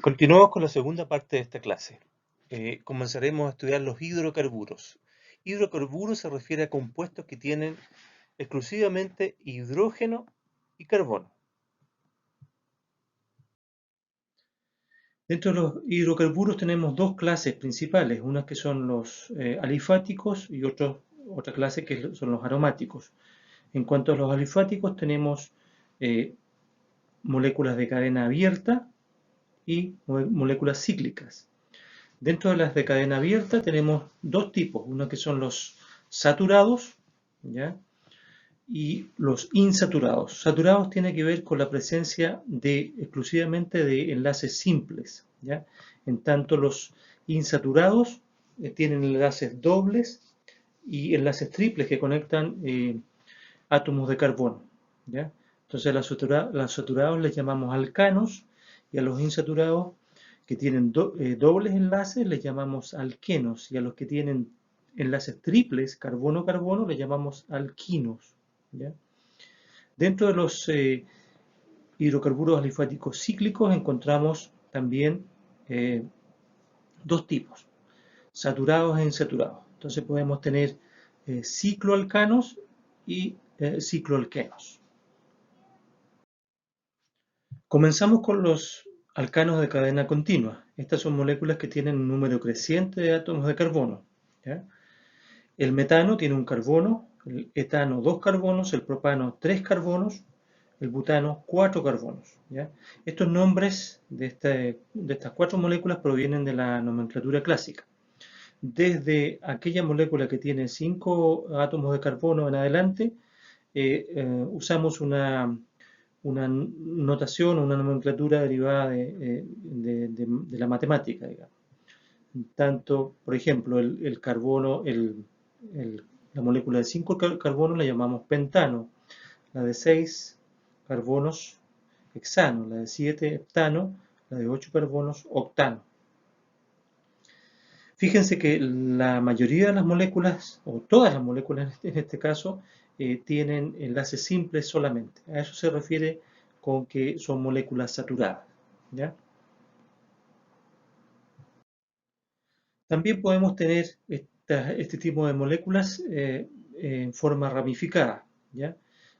Continuamos con la segunda parte de esta clase. Comenzaremos a estudiar los hidrocarburos. Hidrocarburos se refiere a compuestos que tienen exclusivamente hidrógeno y carbono. Dentro de los hidrocarburos tenemos dos clases principales, unas que son los alifáticos y otra clase que son los aromáticos. En cuanto a los alifáticos tenemos moléculas de cadena abierta y moléculas cíclicas. Dentro de las de cadena abierta tenemos dos tipos, uno que son los saturados, ¿ya? Y los insaturados. Saturados tiene que ver con la presencia exclusivamente de enlaces simples, ¿ya? En tanto los insaturados tienen enlaces dobles y enlaces triples que conectan átomos de carbono, ¿ya? Entonces a los saturados les llamamos alcanos y a los insaturados que tienen dobles enlaces les llamamos alquenos y a los que tienen enlaces triples, carbono-carbono, les llamamos alquinos, ¿ya? Dentro de los hidrocarburos alifáticos cíclicos encontramos también dos tipos, saturados e insaturados. Entonces podemos tener cicloalcanos y cicloalquenos. Comenzamos con los alcanos de cadena continua. Estas son moléculas que tienen un número creciente de átomos de carbono, ¿ya? El metano tiene un carbono, el etano 2 carbonos, el propano 3 carbonos, el butano 4 carbonos, ¿ya? Estos nombres de estas cuatro moléculas provienen de la nomenclatura clásica. Desde aquella molécula que tiene 5 átomos de carbono en adelante, usamos una notación, una nomenclatura derivada de la matemática, digamos. Tanto, por ejemplo, el carbono, la molécula de 5 carbonos la llamamos pentano, la de 6 carbonos hexano, la de 7 heptano, la de 8 carbonos octano. Fíjense que la mayoría de las moléculas, o todas las moléculas en este caso, tienen enlaces simples solamente. A eso se refiere con que son moléculas saturadas, ¿ya? También podemos tener este tipo de moléculas en forma ramificada, ¿ya?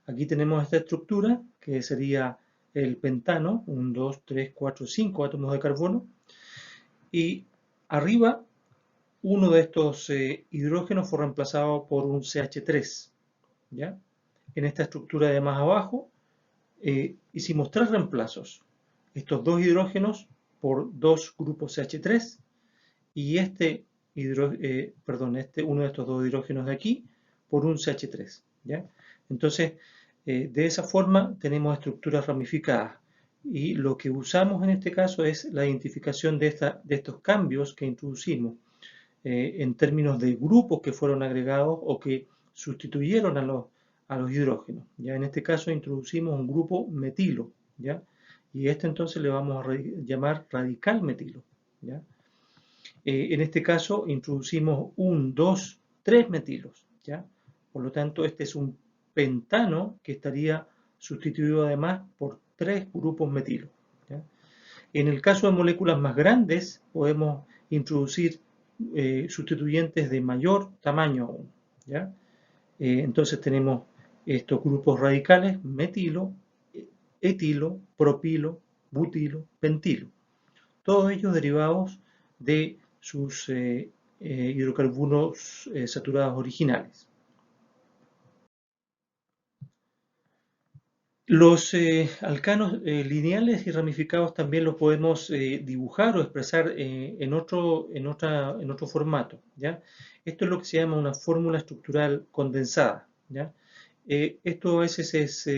Aquí tenemos esta estructura que sería el pentano, 1, 2, 3, 4, 5 átomos de carbono, y arriba uno de estos hidrógenos fue reemplazado por un CH3, ¿ya? En esta estructura de más abajo hicimos tres reemplazos, estos dos hidrógenos por dos grupos CH3 y uno de estos dos hidrógenos de aquí por un CH3, ¿ya? Entonces, de esa forma tenemos estructuras ramificadas y lo que usamos en este caso es la identificación de estos cambios que introducimos en términos de grupos que fueron agregados o que sustituyeron a los hidrógenos, ¿ya? En este caso introducimos un grupo metilo, ¿ya? Y este entonces le vamos a llamar radical metilo, ¿ya? En este caso introducimos un, dos, tres metilos, ¿ya? Por lo tanto, este es un pentano que estaría sustituido además por tres grupos metilos, ¿ya? En el caso de moléculas más grandes, podemos introducir sustituyentes de mayor tamaño aún, ¿ya? Entonces tenemos estos grupos radicales, metilo, etilo, propilo, butilo, pentilo. Todos ellos derivados de sus hidrocarburos saturados originales. Los alcanos lineales y ramificados también los podemos dibujar o expresar en otro formato, ¿ya? Esto es lo que se llama una fórmula estructural condensada, ¿ya? Esto a veces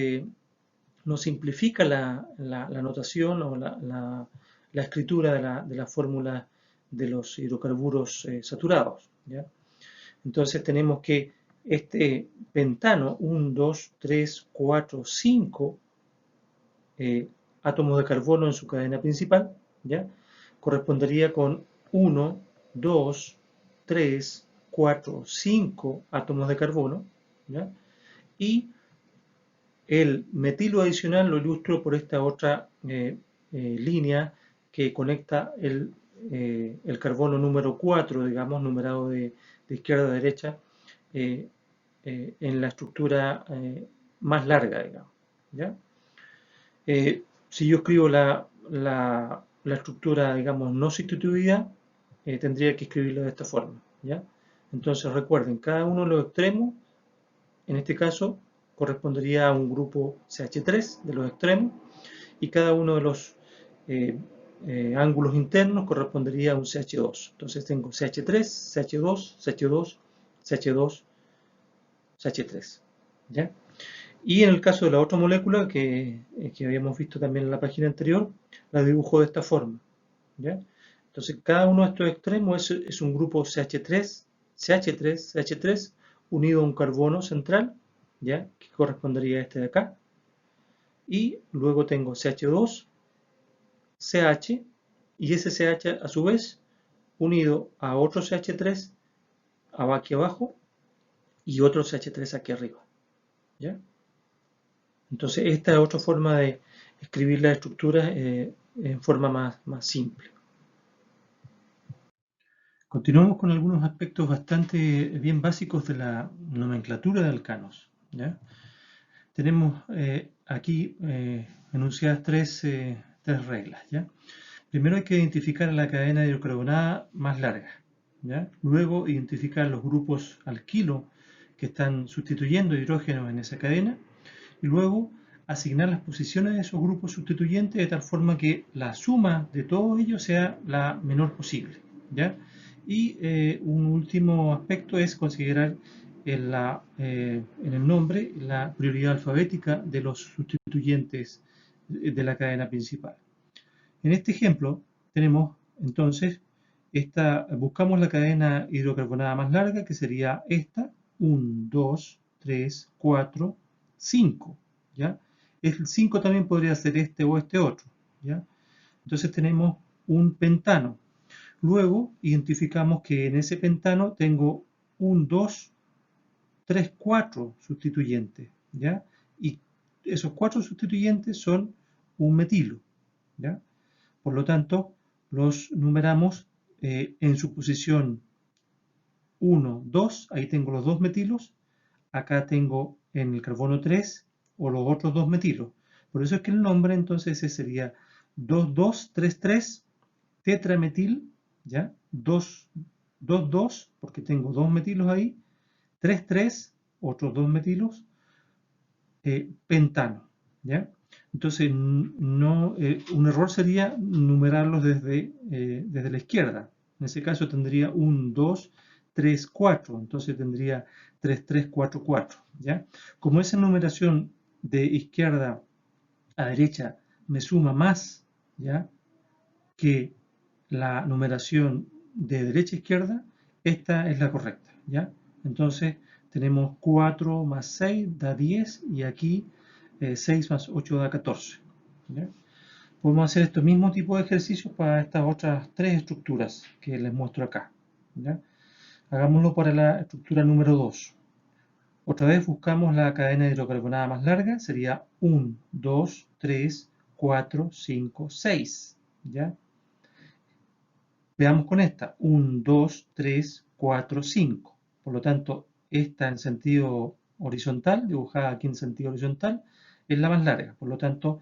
nos simplifica la notación o la escritura de la fórmula de los hidrocarburos saturados, ¿ya? Entonces tenemos que este pentano, 1, 2, 3, 4, 5 átomos de carbono en su cadena principal, ¿ya? Correspondería con 1, 2, 3, 4, 5 átomos de carbono, ¿ya? Y el metilo adicional lo ilustro por esta otra línea que conecta el carbono número 4, digamos, numerado de izquierda a derecha, en la estructura más larga, digamos. ¿Ya? Si yo escribo la estructura, digamos, no sustituida, tendría que escribirlo de esta forma. ¿Ya? Entonces recuerden, cada uno de los extremos, en este caso, correspondería a un grupo CH3 de los extremos, y cada uno de los ángulos internos correspondería a un CH2. Entonces tengo CH3, CH2, CH2, CH2, CH3. ¿Ya? Y en el caso de la otra molécula que habíamos visto también en la página anterior, la dibujo de esta forma. ¿Ya? Entonces cada uno de estos extremos es un grupo CH3, CH3, CH3, unido a un carbono central, ¿ya? Que correspondería a este de acá. Y luego tengo CH2, CH, y ese CH a su vez unido a otro CH3 aquí abajo y otro CH3 aquí arriba. ¿Ya? Entonces esta es otra forma de escribir la estructura en forma más simple. Continuamos con algunos aspectos bastante bien básicos de la nomenclatura de alcanos. ¿Ya? Tenemos aquí enunciadas tres reglas. ¿Ya? Primero hay que identificar la cadena hidrocarbonada más larga. ¿Ya? Luego identificar los grupos alquilo que están sustituyendo hidrógenos en esa cadena. Y luego asignar las posiciones de esos grupos sustituyentes de tal forma que la suma de todos ellos sea la menor posible. ¿Ya? Y un último aspecto es considerar en el nombre la prioridad alfabética de los sustituyentes de la cadena principal. En este ejemplo tenemos entonces buscamos la cadena hidrocarbonada más larga, que sería esta, 1, 2, 3, 4, 5. ¿Ya? El 5 también podría ser este o este otro. ¿Ya? Entonces tenemos un pentano. Luego identificamos que en ese pentano tengo 1, 2, 3, 4 sustituyentes. ¿Ya? Y esos 4 sustituyentes son un metilo. ¿Ya? Por lo tanto, los numeramos en su posición 1, 2, ahí tengo los 2 metilos, acá tengo en el carbono 3 o los otros 2 metilos. Por eso es que el nombre entonces ese sería 2, 2, 3, 3, tetrametil, ¿ya? 2, 2, 2, porque tengo 2 metilos ahí, 3, 3, otros 2 metilos, pentano, ¿ya? Entonces, un error sería numerarlos desde la izquierda. En ese caso tendría 1, 2, 3, 4. Entonces tendría 3, 3, 4, 4. ¿Ya? Como esa numeración de izquierda a derecha me suma más, ¿ya?, que la numeración de derecha a izquierda, esta es la correcta. ¿Ya? Entonces tenemos 4 más 6 da 10 y aquí 6 más 8 da 14. ¿Ya? Podemos hacer este mismo tipo de ejercicios para estas otras tres estructuras que les muestro acá. ¿Ya? Hagámoslo para la estructura número 2. Otra vez buscamos la cadena hidrocarbonada más larga, sería 1, 2, 3, 4, 5, 6. ¿Ya? Veamos con esta, 1, 2, 3, 4, 5. Por lo tanto, esta en sentido horizontal, dibujada aquí en sentido horizontal, es la más larga. Por lo tanto,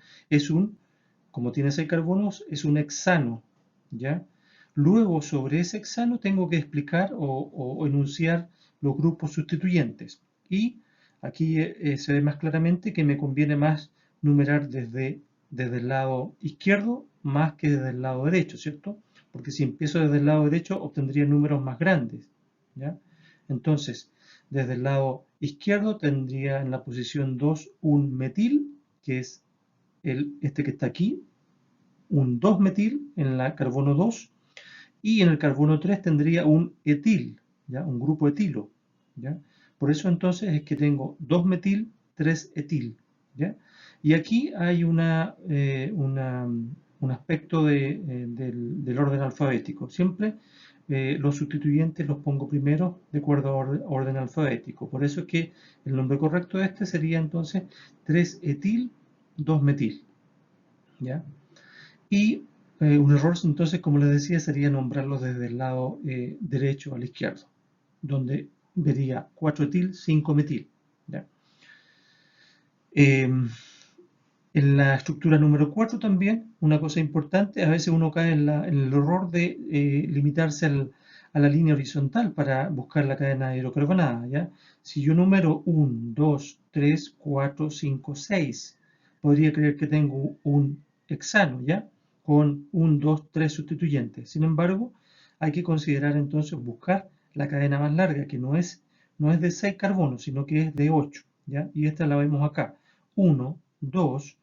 como tiene 6 carbonos, es un hexano. ¿Ya? Luego, sobre ese hexano tengo que explicar o enunciar los grupos sustituyentes. Y aquí se ve más claramente que me conviene más numerar desde el lado izquierdo más que desde el lado derecho, ¿cierto? Porque si empiezo desde el lado derecho obtendría números más grandes. ¿Ya? Entonces, desde el lado izquierdo tendría en la posición 2 un metil, que es este que está aquí, un 2-metil en la carbono 2, y en el carbono 3 tendría un etil, ¿ya? Un grupo etilo. ¿Ya? Por eso entonces es que tengo 2-metil, 3-etil. ¿Ya? Y aquí hay un aspecto del orden alfabético. Siempre los sustituyentes los pongo primero de acuerdo a orden alfabético. Por eso es que el nombre correcto de este sería entonces 3-etil, 2-metil. ¿Ya? Y un error, entonces, como les decía, sería nombrarlos desde el lado derecho al izquierdo, donde vería 4-etil, 5-metil. ¿Ya? En la estructura número 4 también, una cosa importante, a veces uno cae en el error de limitarse a la línea horizontal para buscar la cadena hidrocarbonada, ¿ya? Si yo número 1, 2, 3, 4, 5, 6, podría creer que tengo un hexano, ¿ya? Con 1, 2, 3 sustituyentes. Sin embargo, hay que considerar entonces buscar la cadena más larga, que no es de 6 carbonos, sino que es de 8, ¿ya? Y esta la vemos acá. 1, 2,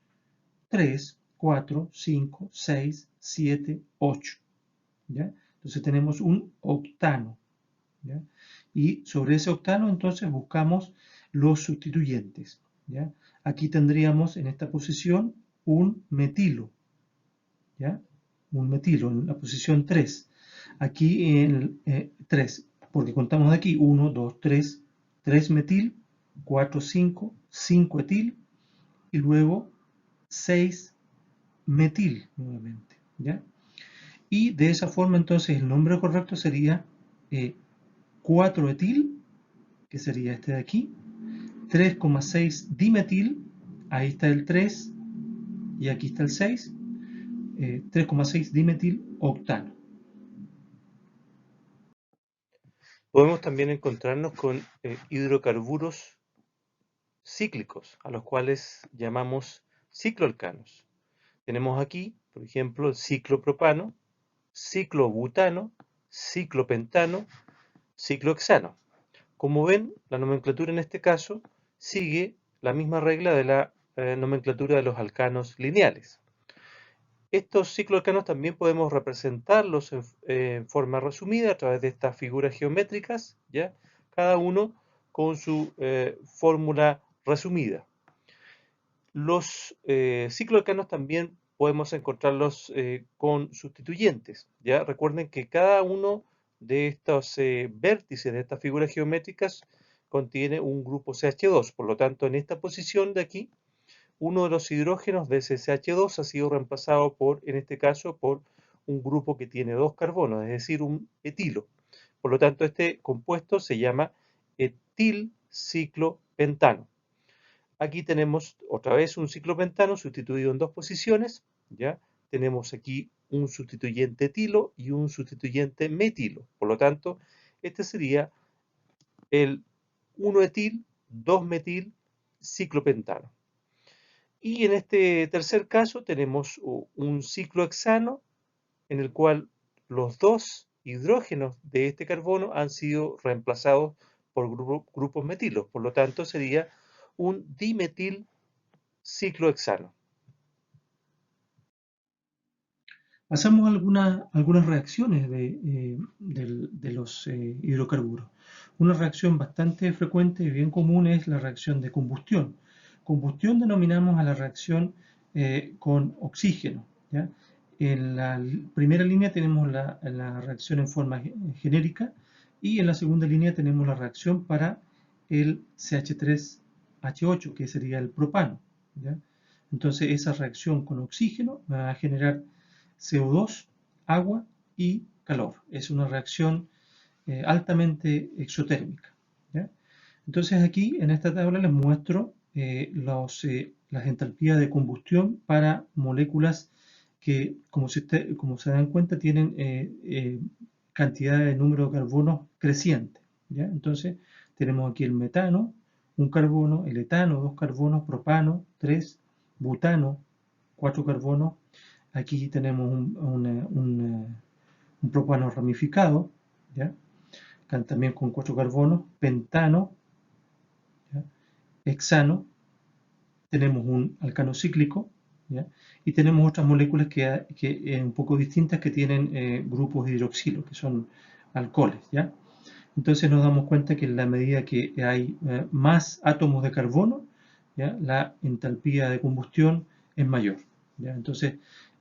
3, 4, 5, 6, 7, 8. ¿Ya? Entonces tenemos un octano. ¿Ya? Y sobre ese octano entonces buscamos los sustituyentes. ¿Ya? Aquí tendríamos en esta posición un metilo. ¿Ya? Un metilo en la posición 3. Aquí en 3, porque contamos de aquí 1, 2, 3, 3 metil, 4, 5, 5 etil y luego 6 metil nuevamente, ¿ya? Y de esa forma entonces el nombre correcto sería 4-etil, que sería este de aquí, 3,6 dimetil, ahí está el 3 y aquí está el 6, 3,6 dimetil octano. Podemos también encontrarnos con hidrocarburos cíclicos, a los cuales llamamos cicloalcanos. Tenemos aquí, por ejemplo, el ciclopropano, ciclobutano, ciclopentano, ciclohexano. Como ven, la nomenclatura en este caso sigue la misma regla de la nomenclatura de los alcanos lineales. Estos cicloalcanos también podemos representarlos en forma resumida a través de estas figuras geométricas, ¿ya? Cada uno con su fórmula resumida. Los cicloalcanos también podemos encontrarlos con sustituyentes, ¿ya? Recuerden que cada uno de estos vértices de estas figuras geométricas contiene un grupo CH2, por lo tanto en esta posición de aquí uno de los hidrógenos de ese CH2 ha sido reemplazado por, en este caso, por un grupo que tiene 2 carbonos, es decir, un etilo. Por lo tanto, este compuesto se llama etilciclopentano. Aquí tenemos otra vez un ciclopentano sustituido en 2 posiciones, ¿ya? Tenemos aquí un sustituyente etilo y un sustituyente metilo. Por lo tanto, este sería el 1-etil, 2-metil ciclopentano. Y en este tercer caso tenemos un ciclohexano en el cual los 2 hidrógenos de este carbono han sido reemplazados por grupos metilos. Por lo tanto, sería un dimetil ciclohexano. Pasamos a algunas reacciones de los hidrocarburos. Una reacción bastante frecuente y bien común es la reacción de combustión. Combustión denominamos a la reacción con oxígeno, ¿ya? En la primera línea tenemos la reacción en forma genérica y en la segunda línea tenemos la reacción para el CH3H8, que sería el propano, ¿ya? Entonces esa reacción con oxígeno va a generar CO2, agua y calor. Es una reacción altamente exotérmica, ¿ya? Entonces aquí en esta tabla les muestro las entalpías de combustión para moléculas que, como se dan cuenta, tienen cantidad de número de carbonos creciente, ¿ya? Entonces tenemos aquí el metano, un carbono, el etano, 2 carbonos, propano, 3, butano, 4 carbonos. Aquí tenemos un propano ramificado, ¿ya? También con 4 carbonos, pentano, ¿ya? Hexano, tenemos un alcano cíclico, ¿ya? Y tenemos otras moléculas que un poco distintas que tienen grupos hidroxilo, que son alcoholes, ¿ya? Entonces nos damos cuenta que en la medida que hay más átomos de carbono, ¿ya? La entalpía de combustión es mayor, ¿ya? Entonces,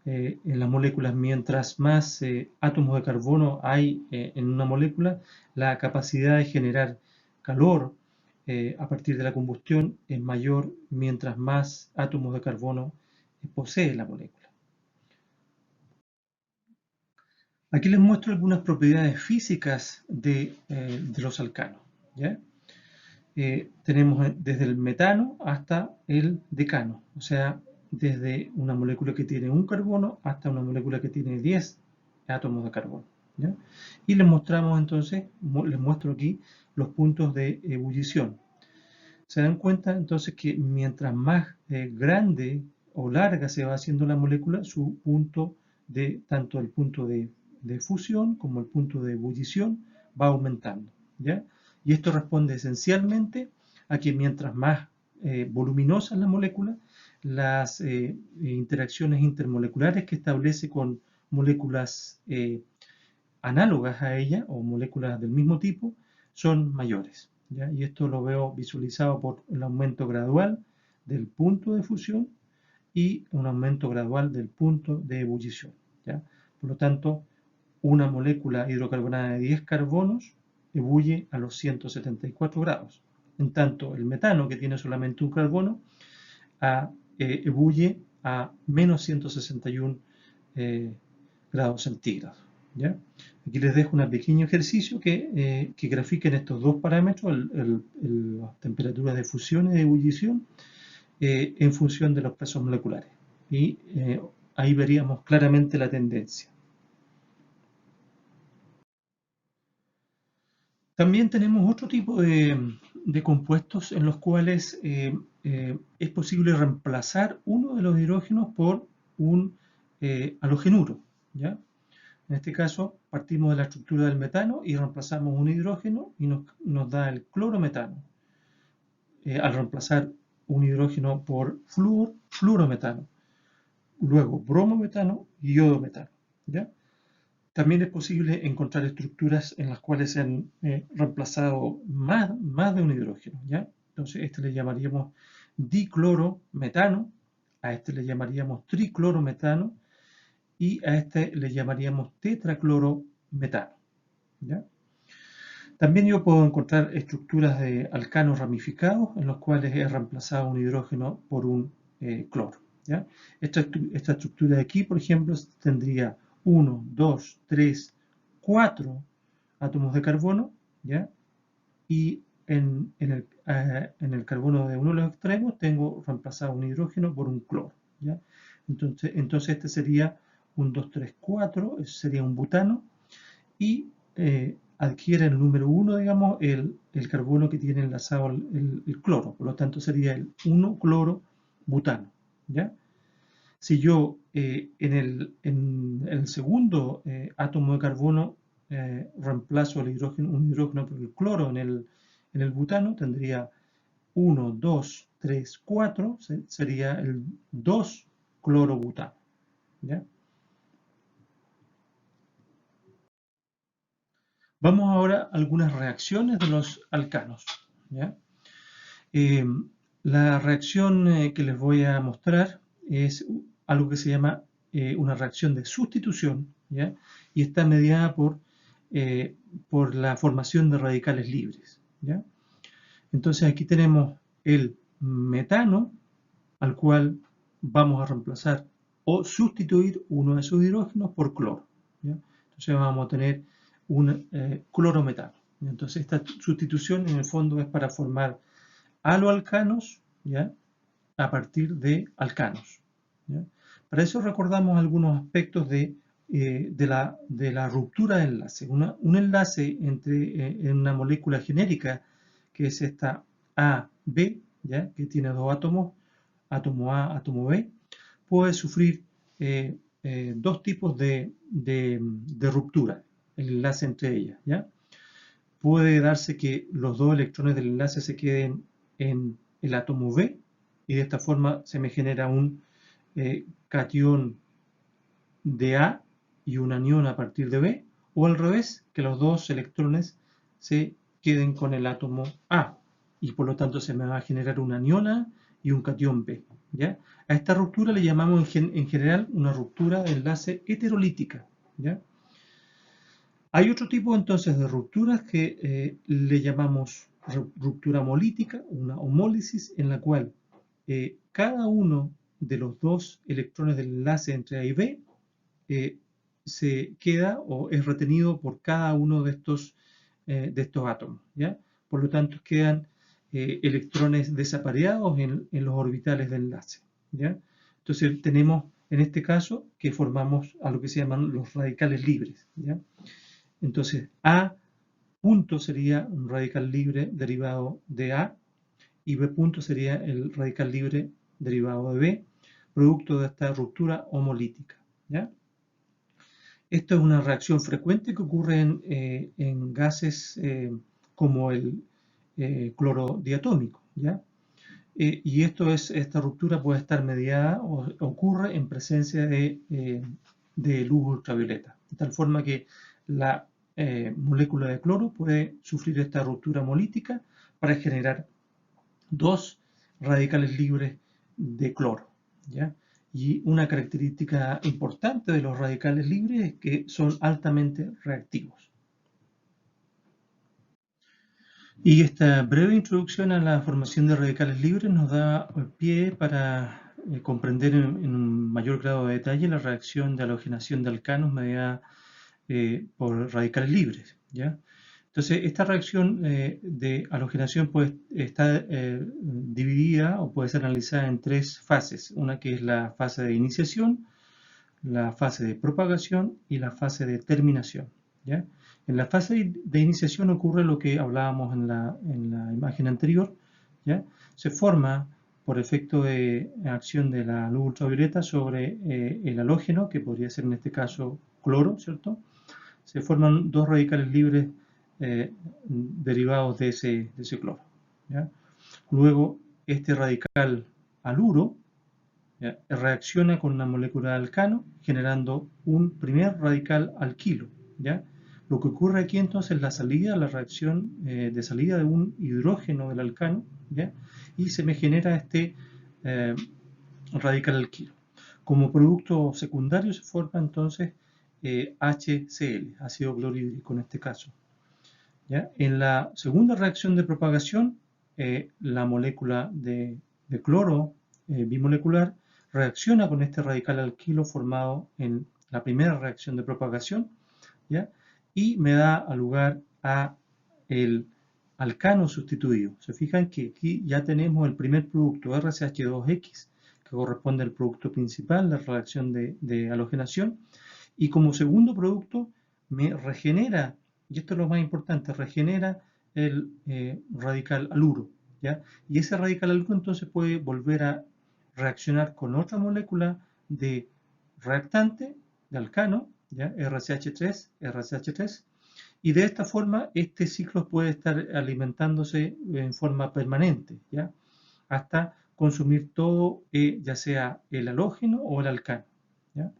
en las moléculas, mientras más átomos de carbono hay en una molécula, la capacidad de generar calor a partir de la combustión es mayor mientras más átomos de carbono posee la molécula. Aquí les muestro algunas propiedades físicas de los alcanos, ¿ya? Tenemos desde el metano hasta el decano, o sea, desde una molécula que tiene un carbono hasta una molécula que tiene 10 átomos de carbono, ¿ya? Y les mostramos entonces, les muestro aquí los puntos de ebullición. Se dan cuenta entonces que mientras más grande o larga se va haciendo la molécula, su punto de, tanto el punto de fusión como el punto de ebullición va aumentando, ¿ya? Y esto responde esencialmente a que mientras más voluminosa es la molécula, las interacciones intermoleculares que establece con moléculas análogas a ella o moléculas del mismo tipo son mayores, ¿ya? Y esto lo veo visualizado por el aumento gradual del punto de fusión y un aumento gradual del punto de ebullición, ¿ya? Por lo tanto, una molécula hidrocarbonada de 10 carbonos ebulle a los 174 grados. En tanto, el metano, que tiene solamente un carbono, ebulle a menos 161 grados centígrados, ¿ya? Aquí les dejo un pequeño ejercicio que grafiquen estos dos parámetros, las temperaturas de fusión y de ebullición, en función de los pesos moleculares. Y ahí veríamos claramente la tendencia. También tenemos otro tipo de compuestos en los cuales es posible reemplazar uno de los hidrógenos por un halogenuro, ¿ya? En este caso, partimos de la estructura del metano y reemplazamos un hidrógeno y nos da el clorometano. Al reemplazar un hidrógeno por fluorometano. Luego bromometano y iodometano, ¿ya? También es posible encontrar estructuras en las cuales se han reemplazado más de un hidrógeno, ¿ya? Entonces, este le llamaríamos diclorometano, a este le llamaríamos triclorometano y a este le llamaríamos tetraclorometano, ¿ya? También yo puedo encontrar estructuras de alcanos ramificados en los cuales he reemplazado un hidrógeno por un cloro, ¿ya? Esta estructura de aquí, por ejemplo, tendría 1, 2, 3, 4 átomos de carbono, ¿ya? Y en el carbono de uno de los extremos tengo reemplazado un hidrógeno por un cloro, ¿ya? Entonces este sería un 2, 3, 4, sería un butano, y adquiere el número 1, digamos, el carbono que tiene enlazado el cloro. Por lo tanto, sería el 1-cloro-butano, ¿ya? Si yo en el segundo átomo de carbono reemplazo un hidrógeno por el cloro en el butano, tendría 1, 2, 3, 4, sería el 2-clorobutano, ¿ya? Vamos ahora a algunas reacciones de los alcanos, ¿ya? La reacción que les voy a mostrar es algo que se llama una reacción de sustitución, ¿ya? Y está mediada por la formación de radicales libres, ¿ya? Entonces aquí tenemos el metano, al cual vamos a reemplazar o sustituir uno de sus hidrógenos por cloro, ¿ya? Entonces vamos a tener un clorometano. Entonces esta sustitución en el fondo es para formar haloalcanos, ¿ya? A partir de alcanos, ¿ya? Para eso recordamos algunos aspectos de la ruptura de enlace. Un enlace en una molécula genérica, que es esta AB, ¿ya? Que tiene dos átomos, átomo A, átomo B, puede sufrir dos tipos de ruptura, el enlace entre ellas, ¿ya? Puede darse que los dos electrones del enlace se queden en el átomo B y de esta forma se me genera un catión de A y un anión a partir de B, o al revés, que los dos electrones se queden con el átomo A y por lo tanto se me va a generar un anión A y un catión B, ¿ya? A esta ruptura le llamamos en general una ruptura de enlace heterolítica, ¿ya? Hay otro tipo entonces de rupturas que le llamamos ruptura homolítica, una homólisis, en la cual cada uno de los dos electrones del enlace entre A y B se queda o es retenido por cada uno de estos átomos, ¿ya? Por lo tanto, quedan electrones desapareados en los orbitales de enlace, ¿ya? Entonces, tenemos en este caso que formamos a lo que se llaman los radicales libres, ¿ya? Entonces, A punto sería un radical libre derivado de A y B punto sería el radical libre derivado de B, producto de esta ruptura homolítica, ¿ya? Esto es una reacción frecuente que ocurre en gases como el cloro diatómico, ¿ya? Y esta ruptura puede estar mediada o ocurre en presencia de luz ultravioleta, de tal forma que la molécula de cloro puede sufrir esta ruptura homolítica para generar dos radicales libres de cloro, ¿ya? Y una característica importante de los radicales libres es que son altamente reactivos. Y esta breve introducción a la formación de radicales libres nos da pie para comprender en un mayor grado de detalle la reacción de halogenación de alcanos mediada por radicales libres, ¿ya? Entonces, esta reacción de halogenación está dividida o puede ser analizada en tres fases. Una que es la fase de iniciación, la fase de propagación y la fase de terminación, ¿ya? En la fase de iniciación ocurre lo que hablábamos en la imagen anterior, ¿ya? Se forma por efecto de acción de la luz ultravioleta sobre el halógeno, que podría ser en este caso cloro, ¿cierto? Se forman dos radicales libres derivados de ese cloro, ¿ya? Luego, este radical haluro, ¿ya?, reacciona con una molécula de alcano, generando un primer radical alquilo, ¿ya? Lo que ocurre aquí entonces es la reacción de salida de un hidrógeno del alcano, ¿ya? Y se me genera este radical alquilo. Como producto secundario se forma entonces HCl, ácido clorhídrico en este caso, ¿ya? En la segunda reacción de propagación, la molécula de cloro bimolecular reacciona con este radical alquilo formado en la primera reacción de propagación, ¿ya? Y me da lugar a el alcano sustituido. Se fijan que aquí ya tenemos el primer producto RCH2X, que corresponde al producto principal, la reacción de halogenación, y como segundo producto me regenera, y esto es lo más importante, regenera el radical haluro, ¿ya? Y ese radical haluro entonces puede volver a reaccionar con otra molécula de reactante, de alcano, ¿ya? RCH3, y de esta forma este ciclo puede estar alimentándose en forma permanente, ¿ya? Hasta consumir todo, ya sea el halógeno o el alcano, ¿ya?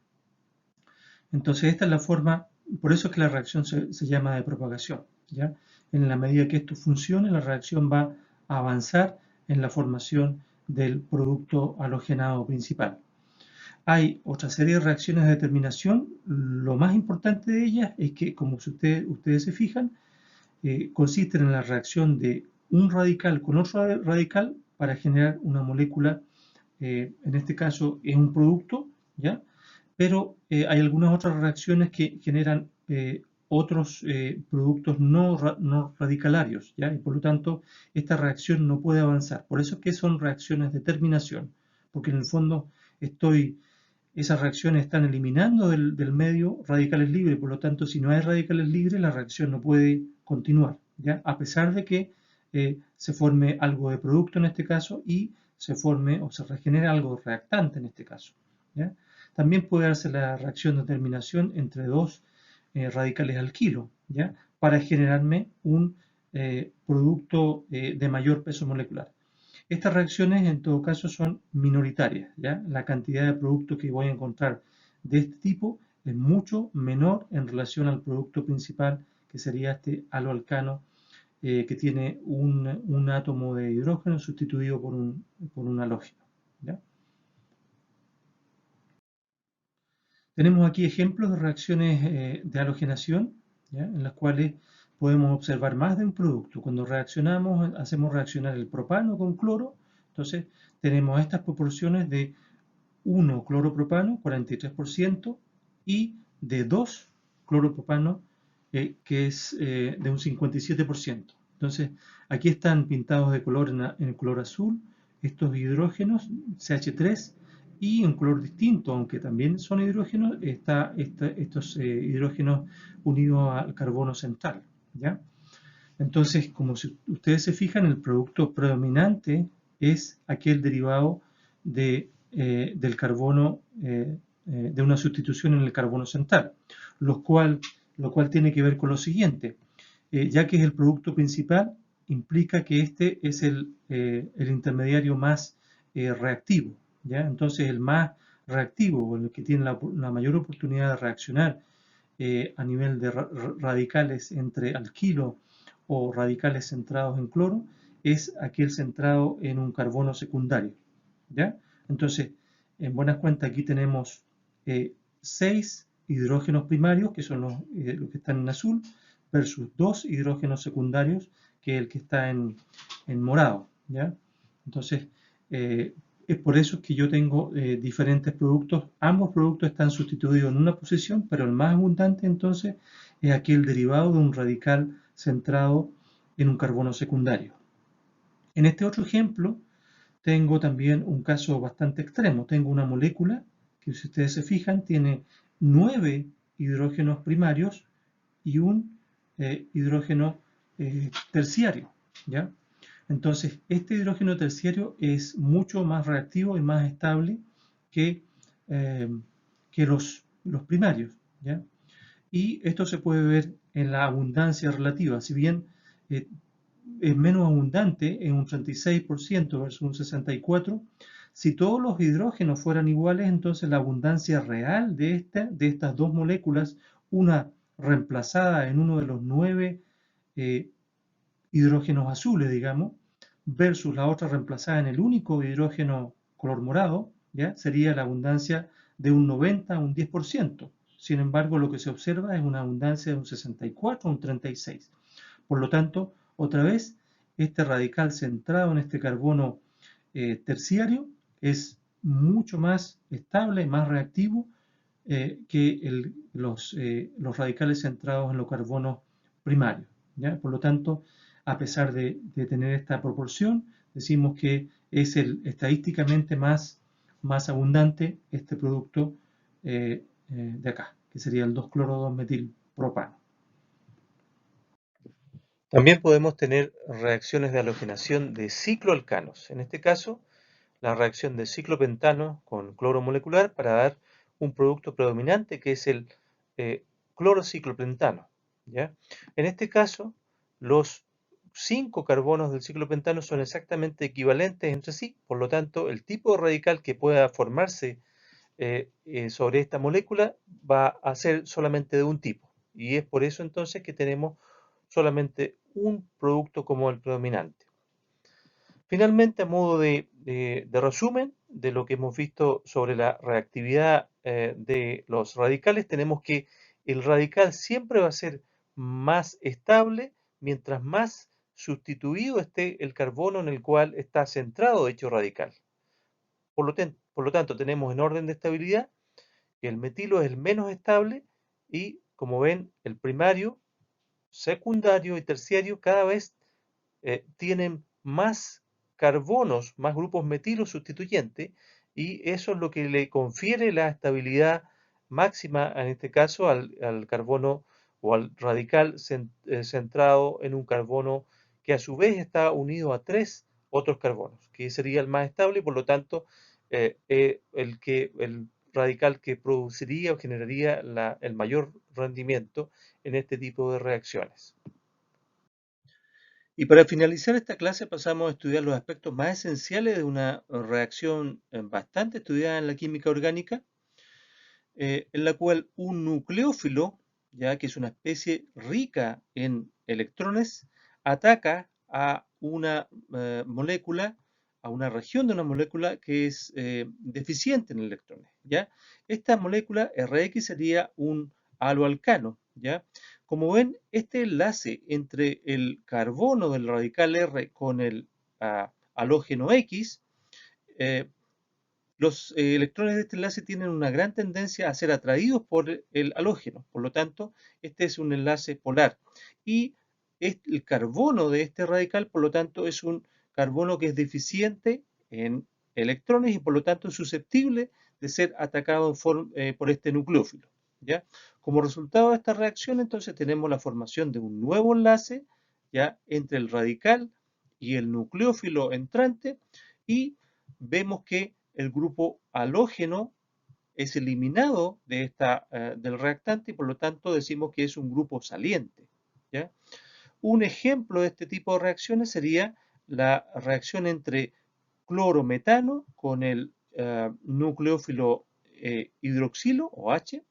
Entonces esta es la forma, por eso es que la reacción se llama de propagación, ¿ya? En la medida que esto funcione, la reacción va a avanzar en la formación del producto halogenado principal. Hay otra serie de reacciones de terminación. Lo más importante de ellas es que, como ustedes se fijan, consisten en la reacción de un radical con otro radical para generar una molécula, en este caso es un producto, ¿ya? Pero hay algunas otras reacciones que generan otros productos no radicalarios, ¿ya? Y por lo tanto, esta reacción no puede avanzar. Por eso es que son reacciones de terminación, porque en el fondo esas reacciones están eliminando del medio radicales libres, por lo tanto, si no hay radicales libres, la reacción no puede continuar, ¿ya? A pesar de que se forme algo de producto en este caso y se forme o se regenere algo reactante en este caso, ¿ya? También puede darse la reacción de terminación entre dos radicales alquilo, ¿ya? Para generarme un producto de mayor peso molecular. Estas reacciones en todo caso son minoritarias, ¿ya? La cantidad de producto que voy a encontrar de este tipo es mucho menor en relación al producto principal, que sería este haloalcano que tiene un átomo de hidrógeno sustituido por un halógeno, ¿ya? Tenemos aquí ejemplos de reacciones de halogenación, ¿ya?, en las cuales podemos observar más de un producto. Cuando reaccionamos, hacemos reaccionar el propano con cloro, entonces tenemos estas proporciones de 1 cloropropano, 43%, y de 2 cloropropano, que es de un 57%. Entonces, aquí están pintados de color en el color azul estos hidrógenos CH3, y en color distinto, aunque también son hidrógenos, estos hidrógenos unidos al carbono central, ¿ya? Entonces, como si ustedes se fijan, el producto predominante es aquel derivado del carbono, de una sustitución en el carbono central, lo cual tiene que ver con lo siguiente. Ya que es el producto principal, implica que este es el intermediario más reactivo, ¿ya? Entonces, el más reactivo, o el que tiene la mayor oportunidad de reaccionar a nivel de radicales entre alquilo o radicales centrados en cloro, es aquel centrado en un carbono secundario, ¿ya? Entonces, en buenas cuentas, aquí tenemos 6 hidrógenos primarios, que son los que están en azul, versus 2 hidrógenos secundarios, que es el que está en morado, ¿ya? Entonces, es por eso que yo tengo diferentes productos. Ambos productos están sustituidos en una posición, pero el más abundante entonces es aquel derivado de un radical centrado en un carbono secundario. En este otro ejemplo tengo también un caso bastante extremo. Tengo una molécula que, si ustedes se fijan, tiene 9 hidrógenos primarios y un hidrógeno terciario, ¿ya? Entonces, este hidrógeno terciario es mucho más reactivo y más estable que, eh, que los primarios, ¿ya? Y esto se puede ver en la abundancia relativa. Si bien eh, es menos abundante, en un 36% versus un 64%, si todos los hidrógenos fueran iguales, entonces la abundancia real de estas dos moléculas, una reemplazada en uno de los 9 hidrógenos azules, digamos, versus la otra reemplazada en el único hidrógeno color morado, ¿ya? Sería la abundancia de un 90 a un 10%. Sin embargo, lo que se observa es una abundancia de un 64 a un 36. Por lo tanto, otra vez, este radical centrado en este carbono terciario es mucho más estable, más reactivo que los radicales centrados en los carbonos primarios, ¿ya? Por lo tanto, a pesar de tener esta proporción, decimos que es el estadísticamente más abundante este producto de acá, que sería el 2-cloro-2-metilpropano. También podemos tener reacciones de halogenación de cicloalcanos. En este caso, la reacción de ciclopentano con cloro molecular para dar un producto predominante que es el clorociclopentano, ¿ya? En este caso, los 5 carbonos del ciclopentano son exactamente equivalentes entre sí, por lo tanto, el tipo de radical que pueda formarse sobre esta molécula va a ser solamente de un tipo, y es por eso entonces que tenemos solamente un producto como el predominante. Finalmente, a modo de resumen de lo que hemos visto sobre la reactividad de los radicales, tenemos que el radical siempre va a ser más estable mientras más sustituido esté el carbono en el cual está centrado dicho radical. Por lo tanto, tenemos en orden de estabilidad que el metilo es el menos estable y, como ven, el primario, secundario y terciario cada vez tienen más carbonos, más grupos metilos sustituyentes, y eso es lo que le confiere la estabilidad máxima, en este caso, al carbono o al radical centrado en un carbono que a su vez está unido a 3 otros carbonos, que sería el más estable y por lo tanto el radical que produciría o generaría el mayor rendimiento en este tipo de reacciones. Y para finalizar esta clase pasamos a estudiar los aspectos más esenciales de una reacción bastante estudiada en la química orgánica, en la cual un nucleófilo, ya que es una especie rica en electrones, ataca a una molécula, a una región de una molécula que es deficiente en electrones, ¿ya? Esta molécula RX sería un haloalcano, ¿ya? Como ven, este enlace entre el carbono del radical R con el halógeno X Los electrones de este enlace tienen una gran tendencia a ser atraídos por el halógeno, por lo tanto, este es un enlace polar. Y el carbono de este radical, por lo tanto, es un carbono que es deficiente en electrones y por lo tanto es susceptible de ser atacado por este nucleófilo, ¿ya? Como resultado de esta reacción, entonces tenemos la formación de un nuevo enlace, ¿ya? Entre el radical y el nucleófilo entrante, y vemos que el grupo halógeno es eliminado del reactante y por lo tanto decimos que es un grupo saliente, ¿ya? Un ejemplo de este tipo de reacciones sería la reacción entre clorometano con el nucleófilo hidroxilo o H,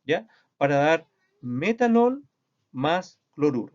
¿ya? Para dar metanol más cloruro.